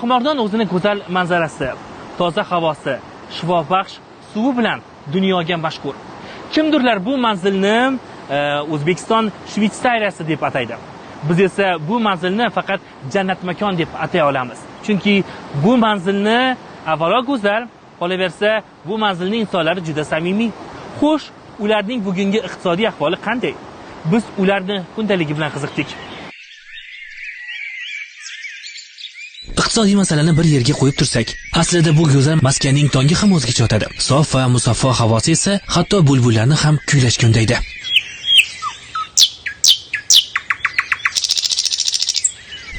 Shohimardon o'zini go'zal manzarasi, toza havosi, shifobaxsh suvi bilan dunyoga mashhur. Kimdirlar bu manzilni O'zbekiston Shvetsariyasi deb ataydi. Biz esa bu manzilni faqat jannat makon deb atay olamiz. Chunki bu manzilni avvalo go'zal, qolaversa bu manzilning insonlari juda samimiy. Xo'sh, ularning bugungi iqtisodiy ahvoli qanday? Biz ularni kundaligi bilan qiziqdik. Iqtisodiy masalani bir yerga qo'yib tursak, aslida bu go'zal maskanning tongi ham o'zgacha o'tadi. Sof va musaffo havosi esa hatto bulbullarni ham kuylashga undaydi.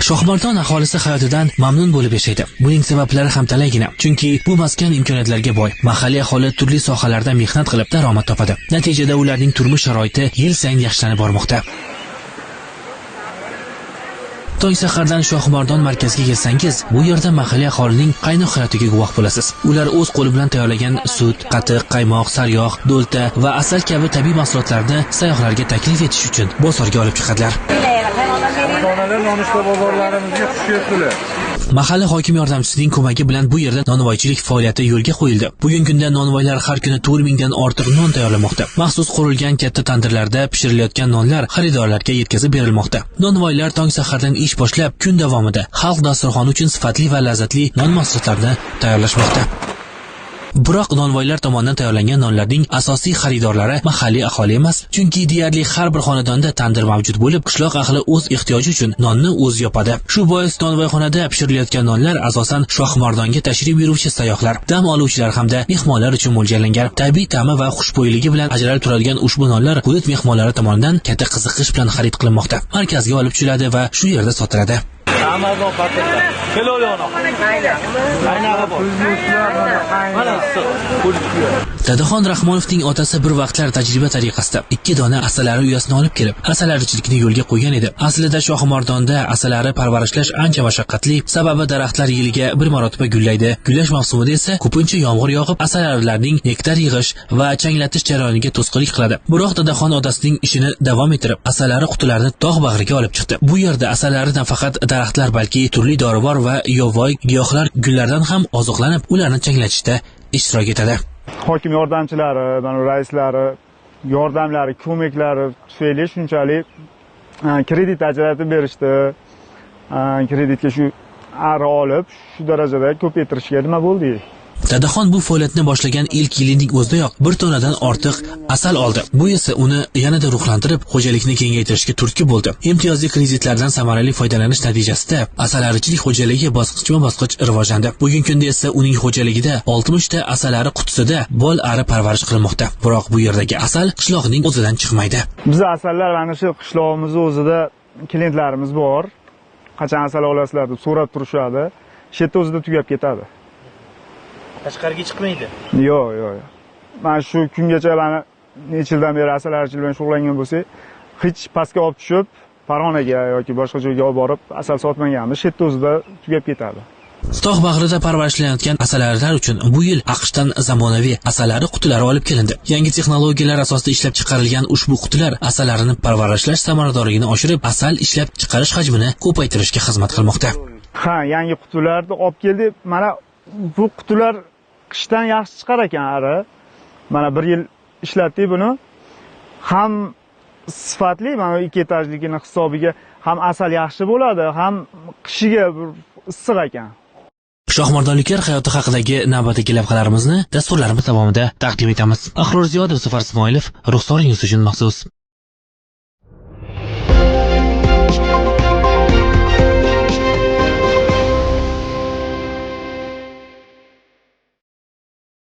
Shohimardon aholisi hayotidan mamnun bo'lib yashaydi. Buning sabablari ham talaygina. Chunki bu maskan imkoniyatlarga boy. Mahalliy aholi turli sohalarda mehnat qilib daromad topadi. Natijada ularning turmush sharoiti yil sayin yaxshilanib bormoqda. Tong sahardan Shohimardon markaziga kelsangiz, bu yerda mahalliy aholining qaynoq hayotiga guvoh bo'lasiz. Ular o'z qo'li bilan tayyorlagan sut, qatiq, qaymoq, saryog', do'lta va asal kabi tabiiy mahsulotlarni sayyohlarga taklif etish uchun bozorga olib chiqadilar. Nonushta bozorlarimizga xush kelibdilar. Mahalla hokim yordamchisining ko'magi bilan bu yerda nonvoychilik faoliyati yo'lga qo'yildi. Bugungi kunda nonvoylar har kuni 4000 dan ortiq non tayyorlamoqda. Maxsus qurilgan katta tandirlarda pishirilayotgan nonlar xaridorlarga yetkazib berilmoqda. Nonvoylar tong sahardan ish boshlab kun davomida xalq dasturxoni uchun sifatli va lazzatli non mahsulotlarini tayyorlashmoqda. Biroq nonvoylar tomonidan tayyorlangan nonlarning asosiy xaridorlari mahalliy aholi emas, chunki deyarli har bir xonadonda tandir mavjud bo'lib, qishloq ahli o'z ehtiyoji uchun nonni o'zi yopadi. Shu bois nonvoyxonada pishirilayotgan nonlar asosan Shohimardonga tashrif buyuruvchi sayyohlar, dam oluvchilar hamda mehmonlar uchun mo'ljallangan. Tabiiy ta'mi va xushbo'yligi bilan ajralib turadigan ushbu nonlar hudud mehmonlari tomonidan katta qiziqish bilan xarid qilinmoqda. Markazga olib tushiladi va shu yerda sotiladi. Dadaxon Rahmonovning otasi bir vaqtlar tajriba tariqasida 2 dona asalari uyasini olib kelib, asalarichilikni yo'lga qo'ygan edi. Aslida Shohimardonda asalari parvarishlash ancha mashaqqatli, sababi daraxtlar yiliga bir marotaba gullaydi. Gullash mavsumida esa ko'pincha yomg'ir yog'ib, asalarilarning nektar yig'ish va changlatish jarayoniga to'sqinlik qiladi. Biroq Dadaxon otasining ishini davom ettirib, asalari qutilarini tog' bag'riga olib chiqdi. Bu yerda asalaridan faqat daraxtlar, balki turli dorivor va yovvoyi giyohlar gullardan ham oziqlanib, ularni changlatishda ishtirok etadi. Hokim yordamchilari, mana raislari, yordamlari, ko'maklari tufayli shunchalik kredit ajratib berishdi. Kreditga shu ara olib, shu darajada ko'paytirishga nima bo'ldi? Dadaxon bu faoliyatni boshlagan ilk yilining o'zidayoq 1 tonadan ortiq asal oldi. Bu esa uni yanada ruhlantirib, xo'jalikni kengaytirishga turtki bo'ldi. Imtiyozli kreditlardan samarali foydalanish natijasida asalarichilik xo'jaligi bosqichma-bosqich rivojlandi. Bugungi kunda esa uning xo'jaligida 60 ta asalari qutisida bol ari parvarish qilinmoqda. Biroq bu yerdagi asal qishloqning o'zidan chiqmaydi. Biz asallar mana shu qishloqimiz o'zida klientlarimiz bor. Qachon asal olasizlar deb so'rab turishadi. Shu yerda o'zida tugab ketadi. Tashqariga chiqmaydi. Yo'q. Men shu kungacha mana necha yildan beri asalarichilik bilan shug'ullangan bo'lsak, hech pastga olib tushib, Farg'onaga yoki boshqa joyga olib borib asal sotmaganmiz. Shu yerda o'zida tugab ketadi. Tog' bag'rida parvarishlanayotgan asalarilar uchun bu yil AQShdan zamonaviy asalari qutilari olib kelindi. Yangi texnologiyalar asosida ishlab chiqarilgan ushbu qutilar asalarini parvarishlash samaradorligini oshirib, asal ishlab chiqarish hajmini ko'paytirishga xizmat qilmoqda. Ha, yangi qutilarni olib keldik. Mana bu qutilar qishdan yaxshi chiqar ekan ari. Mana 1 yil ishlatdik buni. Ham sifatli, mana 2 etajligining hisobiga ham asal yaxshi bo'ladi, ham qishiga issiq ekan. Shohimardonliklar hayoti haqidagi navbatdagi lavhalarimizni dasturlarimiz davomida taqdim etamiz. Ahror Ziyodov, Zafar Ismoilov, Ruxsor News uchun maxsus.